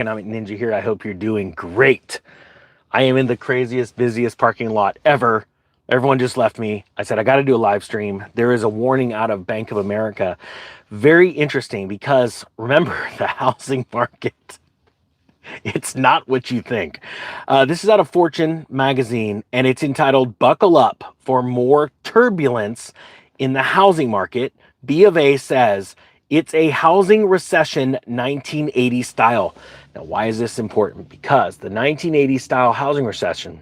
Economic Ninja here. I hope you're doing great. I am in the craziest, busiest parking lot ever. Everyone just left me. I said, I got to do a live stream. There is a warning out of Bank of America. Very interesting because remember, the housing market, it's not what you think. This is out of Fortune magazine, and it's entitled Buckle Up for More Turbulence in the Housing Market. B of A says it's a housing recession 1980 style. Now, why is this important? Because the 1980 style housing recession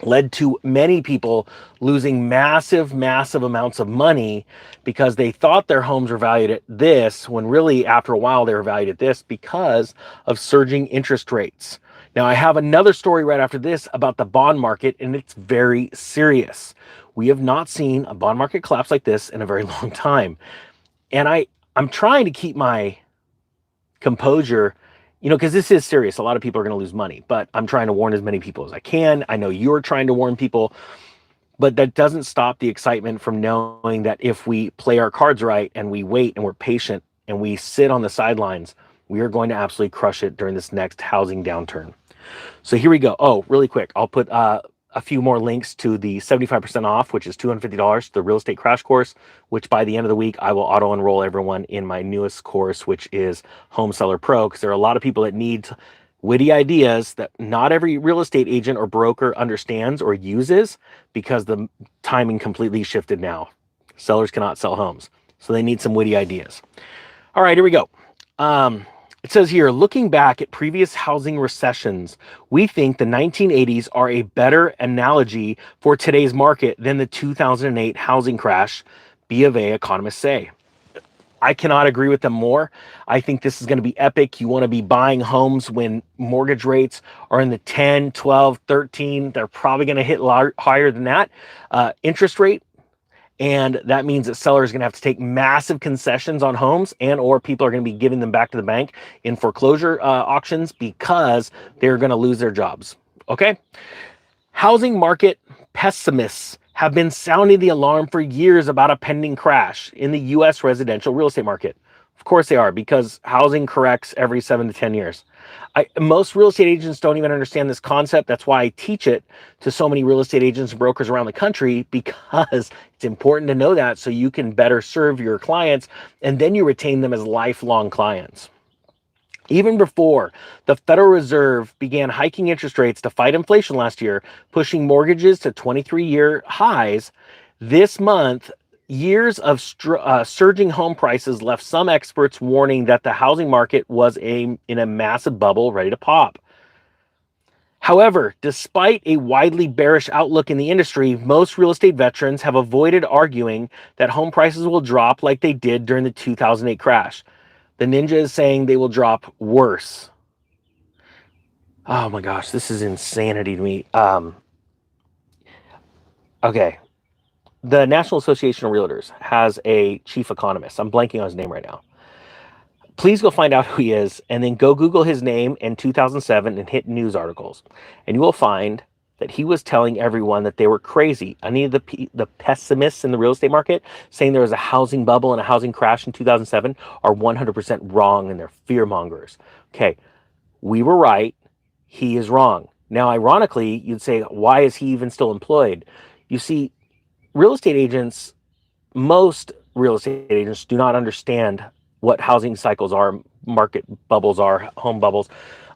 led to many people losing massive, massive amounts of money because they thought their homes were valued at this, when really after a while they were valued at this because of surging interest rates. Now, I have another story right after this about the bond market, and it's very serious. We have not seen a bond market collapse like this in a very long time. And I'm trying to keep my composure, because this is serious. A lot of people are going to lose money, but I'm trying to warn as many people as I can. I know you're trying to warn people, but that doesn't stop the excitement from knowing that if we play our cards right and we wait and we're patient and we sit on the sidelines, we are going to absolutely crush it during this next housing downturn. So here we go. Oh, really quick. I'll put a few more links to the 75% off, which is $250, the real estate crash course, which by the end of the week, I will auto enroll everyone in my newest course, which is Home Seller Pro, because there are a lot of people that need witty ideas that not every real estate agent or broker understands or uses because the timing completely shifted now. Sellers cannot sell homes, so they need some witty ideas. All right, here we go. It says here, looking back at previous housing recessions, we think the 1980s are a better analogy for today's market than the 2008 housing crash, B of A economists say. I cannot agree with them more. I think this is going to be epic. You want to be buying homes when mortgage rates are in the 10, 12, 13. They're probably going to hit higher than that interest rate. And that means that sellers are going to have to take massive concessions on homes, and or people are going to be giving them back to the bank in foreclosure auctions because they're going to lose their jobs. Okay. Housing market pessimists have been sounding the alarm for years about a pending crash in the U.S. residential real estate market. Of course they are, because housing corrects every 7 to 10 years. Most real estate agents don't even understand this concept. That's why I teach it to so many real estate agents and brokers around the country, because it's important to know that so you can better serve your clients and then you retain them as lifelong clients. Even before the Federal Reserve began hiking interest rates to fight inflation last year, pushing mortgages to 23-year highs, this month, years of surging home prices left some experts warning that the housing market was in a massive bubble ready to pop. However, despite a widely bearish outlook in the industry, most real estate veterans have avoided arguing that home prices will drop like they did during the 2008 crash. The Ninja is saying they will drop worse. Oh my gosh, this is insanity to me. Okay. The National Association of Realtors has a chief economist. I'm blanking on his name right now. Please go find out who he is and then go Google his name in 2007 and hit news articles. And you will find that he was telling everyone that they were crazy. Any of the pessimists in the real estate market saying there was a housing bubble and a housing crash in 2007 are 100% wrong, and they're fear mongers. Okay, we were right. He is wrong. Now, ironically, you'd say, why is he even still employed? You see, real estate agents, most real estate agents do not understand what housing cycles are, market bubbles are, home bubbles.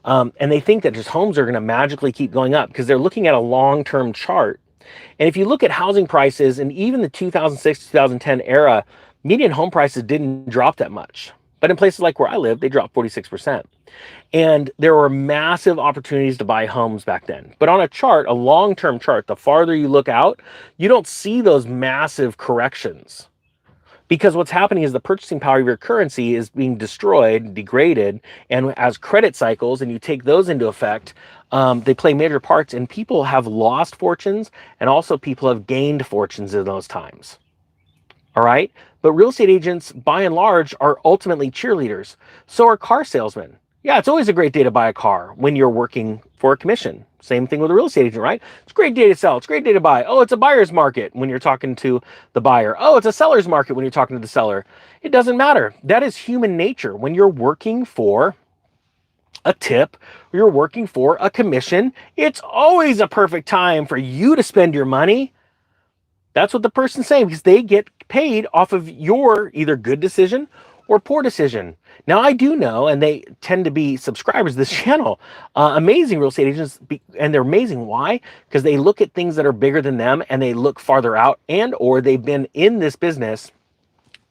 And they think that just homes are going to magically keep going up because they're looking at a long-term chart. And if you look at housing prices and even the 2006, 2010 era, median home prices didn't drop that much. But in places like where I live, they dropped 46%. And there were massive opportunities to buy homes back then. But on a chart, a long-term chart, the farther you look out, you don't see those massive corrections. Because what's happening is the purchasing power of your currency is being destroyed, degraded, and as credit cycles, and you take those into effect, they play major parts, and people have lost fortunes, and also people have gained fortunes in those times. All right? But real estate agents, by and large, are ultimately cheerleaders. So are car salesmen. Yeah, it's always a great day to buy a car when you're working for a commission. Same thing with a real estate agent, right? It's a great day to sell. It's a great day to buy. Oh, it's a buyer's market when you're talking to the buyer. Oh, it's a seller's market when you're talking to the seller. It doesn't matter. That is human nature. When you're working for a tip, or you're working for a commission, it's always a perfect time for you to spend your money. That's what the person's saying, because they get paid off of your either good decision or poor decision. Now, I do know, and they tend to be subscribers to this channel, amazing real estate agents, and they're amazing. Why? Because they look at things that are bigger than them, and they look farther out, and or they've been in this business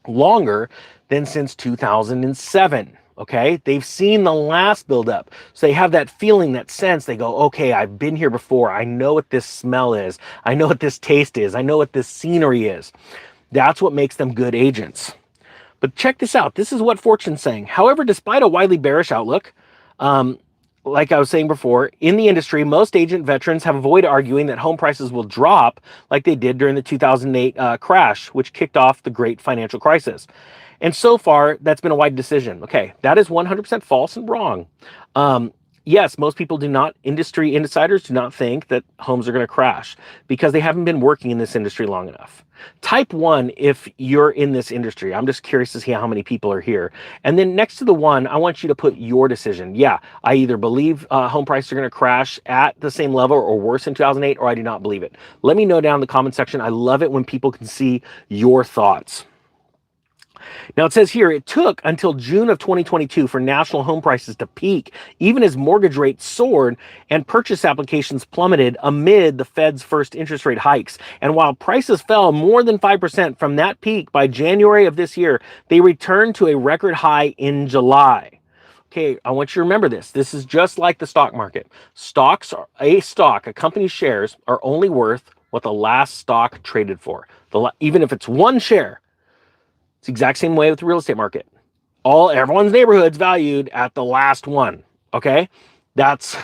longer than since 2007. Okay, they've seen the last buildup, so they have that feeling, that sense. They go, okay, I've been here before. I know what this smell is. I know what this taste is. I know what this scenery is. That's what makes them good agents. But check this out. This is what Fortune's saying. However, despite a widely bearish outlook, like I was saying before, in the industry, most agent veterans have avoided arguing that home prices will drop like they did during the 2008 crash, which kicked off the great financial crisis. And so far, that's been a wide decision. Okay, that is 100% false and wrong. Yes, most people do not, industry insiders do not think that homes are going to crash because they haven't been working in this industry long enough. Type 1 if you're in this industry. I'm just curious to see how many people are here. And then next to the 1, I want you to put your decision. Yeah, I either believe home prices are going to crash at the same level or worse in 2008, or I do not believe it. Let me know down in the comment section. I love it when people can see your thoughts. Now, it says here, it took until June of 2022 for national home prices to peak, even as mortgage rates soared and purchase applications plummeted amid the Fed's first interest rate hikes. And while prices fell more than 5% from that peak by January of this year, they returned to a record high in July. Okay, I want you to remember this. This is just like the stock market. Stocks are a company's shares are only worth what the last stock traded for. Even if it's one share. It's the exact same way with the real estate market. Everyone's neighborhood's valued at the last one. Okay, that's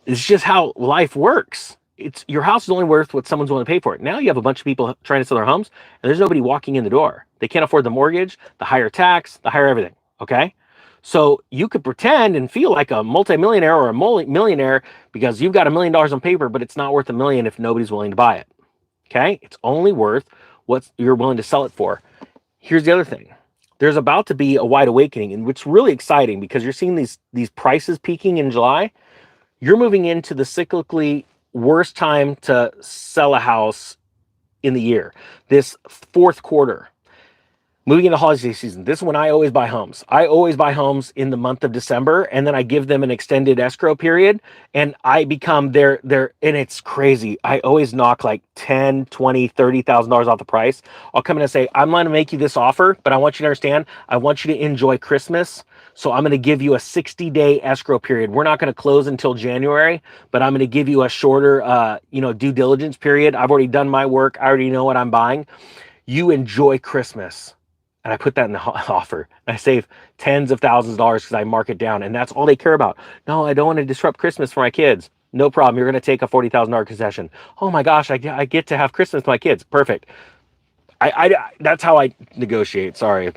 it's just how life works. It's your house is only worth what someone's willing to pay for it. Now you have a bunch of people trying to sell their homes, and there's nobody walking in the door. They can't afford the mortgage, the higher tax, the higher everything. Okay, so you could pretend and feel like a multimillionaire or a millionaire because you've got $1 million on paper, but it's not worth $1 million if nobody's willing to buy it. Okay, it's only worth what you're willing to sell it for. Here's the other thing. There's about to be a wide awakening, and what's really exciting because you're seeing these prices peaking in July. You're moving into the cyclically worst time to sell a house in the year, this fourth quarter. Moving into holiday season, this is when I always buy homes. I always buy homes in the month of December, and then I give them an extended escrow period, and I become their, and it's crazy. I always knock like $10,000, $20,000, $30,000 off the price. I'll come in and say, I'm going to make you this offer, but I want you to understand, I want you to enjoy Christmas. So I'm going to give you a 60-day escrow period. We're not going to close until January, but I'm going to give you a shorter, due diligence period. I've already done my work. I already know what I'm buying. You enjoy Christmas. And I put that in the offer. I save tens of thousands of dollars because I mark it down. And that's all they care about. No, I don't want to disrupt Christmas for my kids. No problem. You're going to take a $40,000 concession. Oh my gosh, I get to have Christmas with my kids. Perfect. That's how I negotiate. Sorry.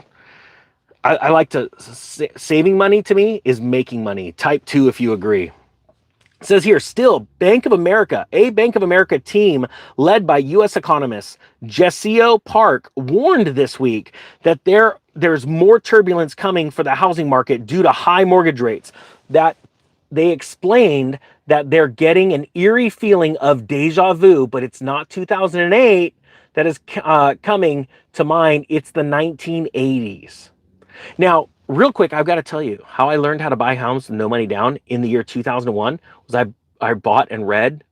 I like to, saving money to me is making money. Type 2 if you agree. It says here, still, Bank of America, a Bank of America team led by U.S. economist Jessio Park warned this week that there's more turbulence coming for the housing market due to high mortgage rates. That they explained that they're getting an eerie feeling of deja vu, but it's not 2008 that is coming to mind. It's the 1980s. Now, real quick, I've got to tell you how I learned how to buy homes with no money down in the year 2001 was I bought and read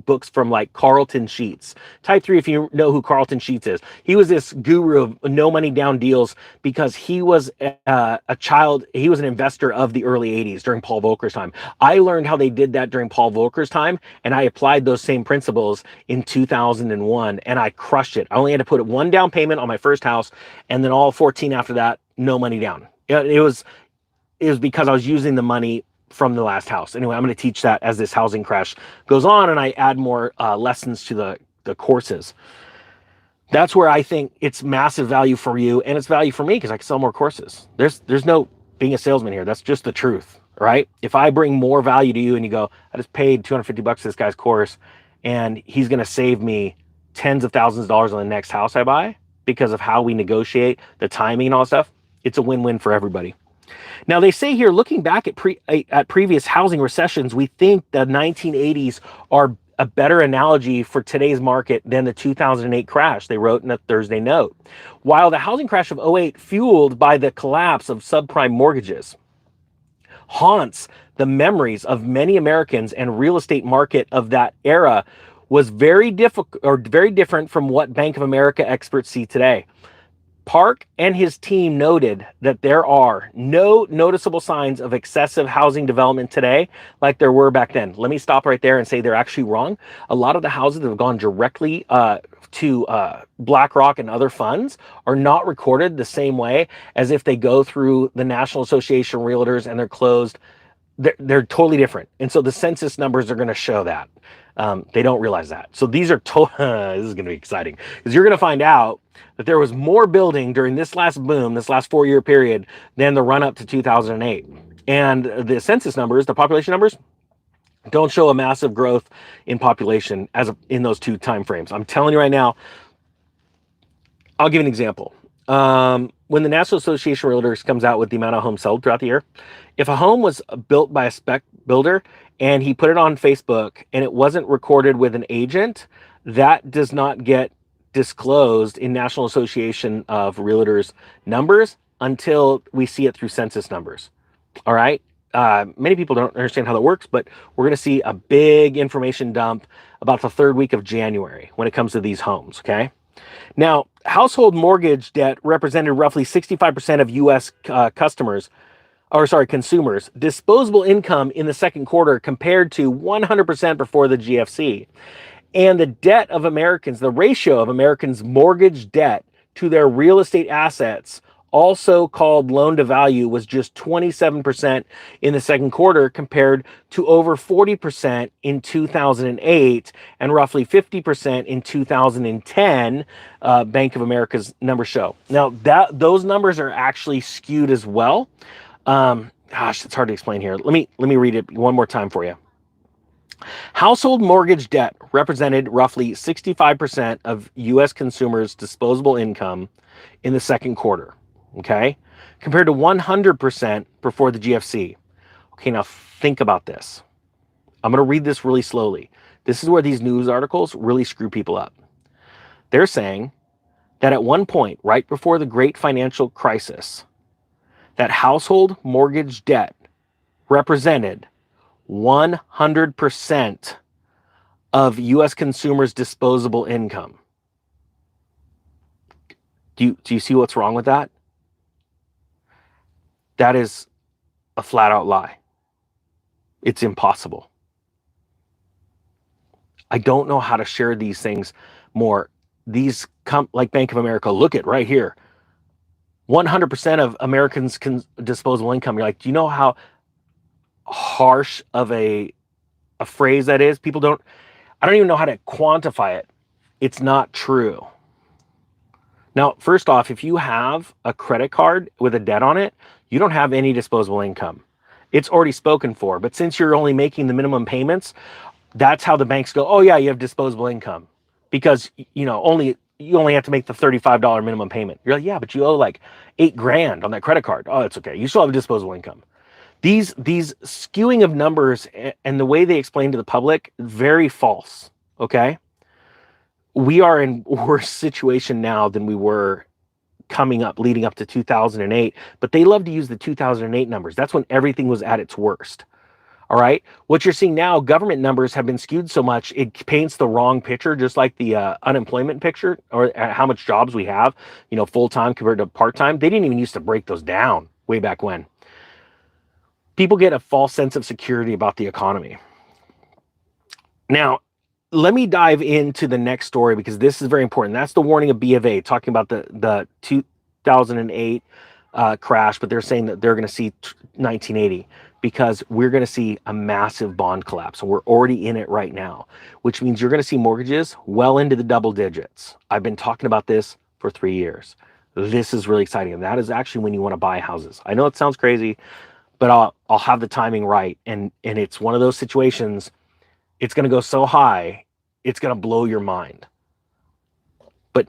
books from like Carlton Sheets. Type 3 if you know who Carlton Sheets is. He was this guru of no money down deals because he was he was an investor of the early 80s during Paul Volcker's time. I learned how they did that during Paul Volcker's time, and I applied those same principles in 2001, and I crushed it. I only had to put one down payment on my first house, and then all 14 after that, no money down. It was because I was using the money from the last house. Anyway, I'm going to teach that as this housing crash goes on, and I add more lessons to the courses. That's where I think it's massive value for you, and it's value for me because I can sell more courses. There's no being a salesman here. That's just the truth, right? If I bring more value to you and you go, I just paid $250 for this guy's course, and he's going to save me tens of thousands of dollars on the next house I buy because of how we negotiate, the timing and all that stuff, it's a win-win for everybody. Now they say here, looking back at previous housing recessions, we think the 1980s are a better analogy for today's market than the 2008 crash, they wrote in a Thursday note. While the housing crash of '08, fueled by the collapse of subprime mortgages, haunts the memories of many Americans and real estate market of that era, was very difficult or very different from what Bank of America experts see today. Park and his team noted that there are no noticeable signs of excessive housing development today like there were back then. Let me stop right there and say they're actually wrong. A lot of the houses that have gone directly to BlackRock and other funds are not recorded the same way as if they go through the National Association of Realtors and they're closed. They're totally different. And so the census numbers are going to show that. They don't realize that. So these are this is going to be exciting because you're going to find out that there was more building during this last boom, this last 4-year period, than the run up to 2008. And the census numbers, the population numbers, don't show a massive growth in population in those two time frames. I'm telling you right now. I'll give an example. When the National Association of Realtors comes out with the amount of homes sold throughout the year, if a home was built by a spec builder and he put it on Facebook and it wasn't recorded with an agent, that does not get disclosed in National Association of Realtors numbers until we see it through census numbers. All right. Many people don't understand how that works, but we're going to see a big information dump about the third week of January when it comes to these homes. Okay. Now, household mortgage debt represented roughly 65% of U.S. consumers' disposable income in the second quarter, compared to 100% before the GFC. And the debt of Americans, the ratio of Americans' mortgage debt to their real estate assets, also called loan to value, was just 27% in the second quarter, compared to over 40% in 2008 and roughly 50% in 2010. Bank of America's numbers show. Now those numbers are actually skewed as well. It's hard to explain here. Let me read it one more time for you. Household mortgage debt represented roughly 65% of U.S. consumers' disposable income in the second quarter, okay? Compared to 100% before the GFC. Okay, now think about this. I'm going to read this really slowly. This is where these news articles really screw people up. They're saying that at one point, right before the great financial crisis, that household mortgage debt represented 100% of U.S. consumers' disposable income. Do you see what's wrong with that? That is a flat out lie. It's impossible. I don't know how to share these things more. These like Bank of America, look at right here. 100% of Americans' disposable income. You're like, do you know how harsh of a phrase that is? I don't even know how to quantify it. It's not true. Now, first off, if you have a credit card with a debt on it, you don't have any disposable income. It's already spoken for. But since you're only making the minimum payments, that's how the banks go, oh yeah, you have disposable income. Because you only have to make the $35 minimum payment. You're like, yeah, but you owe like $8,000 on that credit card. Oh, it's okay. You still have a disposable income. These skewing of numbers and the way they explain to the public, very false. Okay. We are in worse situation now than we were leading up to 2008, but they love to use the 2008 numbers. That's when everything was at its worst. All right. What you're seeing now, government numbers have been skewed so much, it paints the wrong picture, just like the unemployment picture, or how much jobs we have, full-time compared to part-time. They didn't even used to break those down way back when. People get a false sense of security about the economy. Now, let me dive into the next story because this is very important. That's the warning of B of A, talking about the 2008 crash, but they're saying that they're going to see 1980 because we're going to see a massive bond collapse. And we're already in it right now, which means you're going to see mortgages well into the double digits. I've been talking about this for 3 years. This is really exciting. And that is actually when you want to buy houses. I know it sounds crazy, but I'll have the timing right. And it's one of those situations. It's going to go so high, it's going to blow your mind. But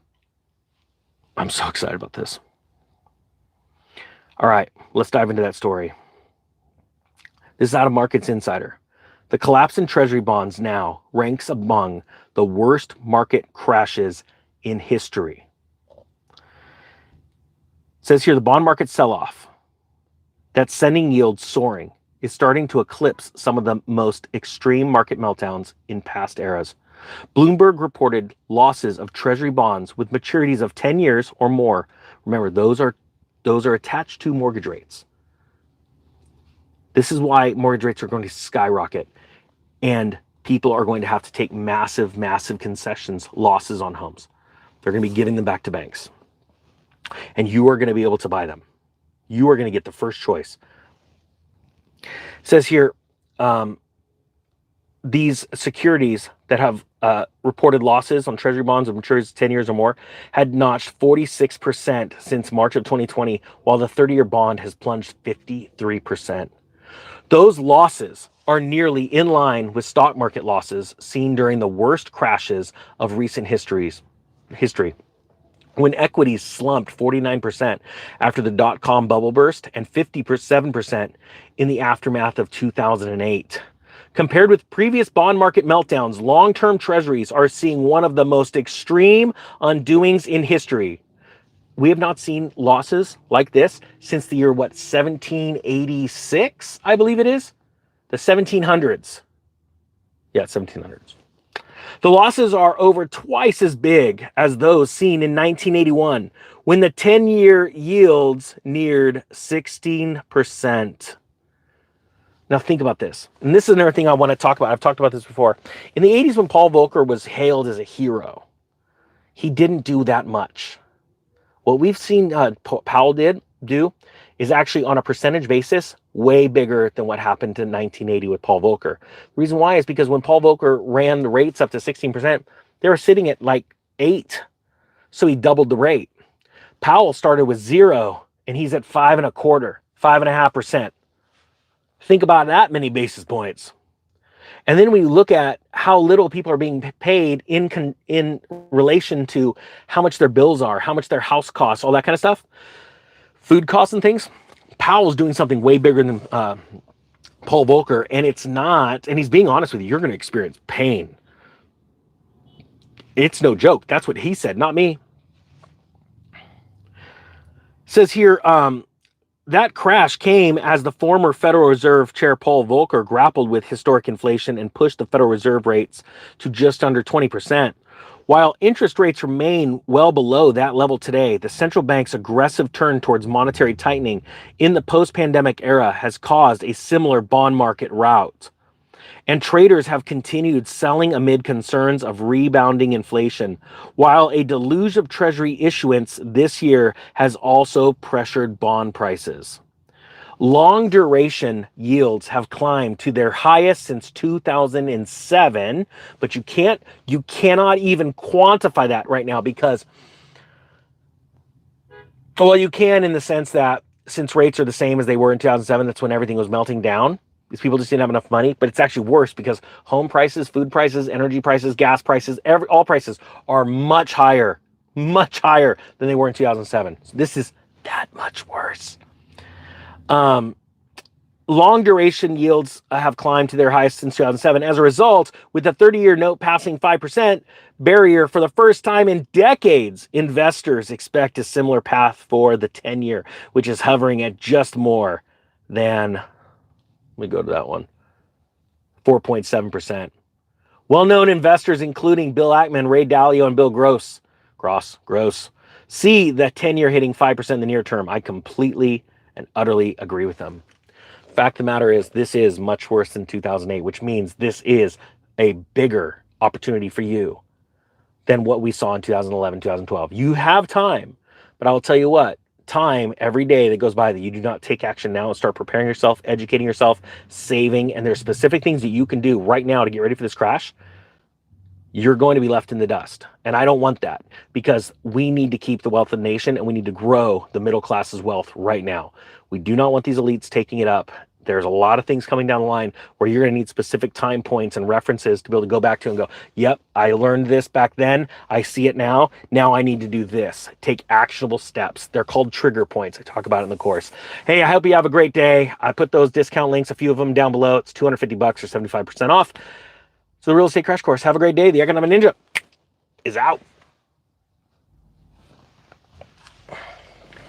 I'm so excited about this. All right, let's dive into that story. This is out of Markets Insider. The collapse in Treasury bonds now ranks among the worst market crashes in history. It says here the bond market sell-off that's sending yields soaring is starting to eclipse some of the most extreme market meltdowns in past eras. Bloomberg reported losses of Treasury bonds with maturities of 10 years or more. Remember, those are attached to mortgage rates. This is why mortgage rates are going to skyrocket, and people are going to have to take massive, massive concessions, losses on homes. They're going to be giving them back to banks, and you are going to be able to buy them. You are going to get the first choice. It says here, these securities that have reported losses on Treasury bonds of maturities 10 years or more had notched 46% since March of 2020, while the 30-year bond has plunged 53%. Those losses are nearly in line with stock market losses seen during the worst crashes of recent history, when equities slumped 49% after the dot-com bubble burst and 57% in the aftermath of 2008. Compared with previous bond market meltdowns, long-term treasuries are seeing one of the most extreme undoings in history. We have not seen losses like this since the year, 1786, I believe it is? The 1700s. Yeah, 1700s. The losses are over twice as big as those seen in 1981, when the 10-year yields neared 16%. Now think about this. And this is another thing I want to talk about. I've talked about this before. In the 80s, when Paul Volcker was hailed as a hero, he didn't do that much. What we've seen Powell do is actually, on a percentage basis, way bigger than what happened in 1980 with Paul Volcker. The reason why is because when Paul Volcker ran the rates up to 16%, they were sitting at like 8. So he doubled the rate. Powell started with 0, and he's at 5.25%, 5.5%. Think about that many basis points. And then we look at how little people are being paid in relation to how much their bills are, how much their house costs, all that kind of stuff, food costs and things. Powell's doing something way bigger than Paul Volcker, and it's not, and he's being honest with you, you're going to experience pain. It's no joke. That's what he said, not me. It says here, that crash came as the former Federal Reserve Chair Paul Volcker grappled with historic inflation and pushed the Federal Reserve rates to just under 20%. While interest rates remain well below that level today, the central bank's aggressive turn towards monetary tightening in the post-pandemic era has caused a similar bond market rout. And traders have continued selling amid concerns of rebounding inflation, while a deluge of Treasury issuance this year has also pressured bond prices. Long duration yields have climbed to their highest since 2007, but you cannot even quantify that right now because, well, you can in the sense that since rates are the same as they were in 2007, that's when everything was melting down. These people just didn't have enough money, but it's actually worse because home prices, food prices, energy prices, gas prices, all prices are much higher than they were in 2007. So this is that much worse. Long duration yields have climbed to their highest since 2007. As a result, with the 30-year note passing 5% barrier for the first time in decades, investors expect a similar path for the 10-year, which is hovering at just more than, let me go to that one, 4.7%. Well-known investors, including Bill Ackman, Ray Dalio, and Bill Gross, see the 10-year hitting 5% in the near term. I completely and utterly agree with them. Fact of the matter is, this is much worse than 2008, which means this is a bigger opportunity for you than what we saw in 2011, 2012. You have time, but I will tell you what, time every day that goes by that you do not take action now and start preparing yourself, educating yourself, saving, and there's specific things that you can do right now to get ready for this crash, you're going to be left in the dust. And I don't want that, because we need to keep the wealth of the nation and we need to grow the middle class's wealth right now. We do not want these elites taking it up There's a lot of things coming down the line where you're going to need specific time points and references to be able to go back to and go, yep, I learned this back then. I see it now. Now I need to do this. Take actionable steps. They're called trigger points. I talk about it in the course. Hey, I hope you have a great day. I put those discount links, a few of them down below. It's $250 or 75% off. So the Real Estate Crash Course. Have a great day. The Economic Ninja is out.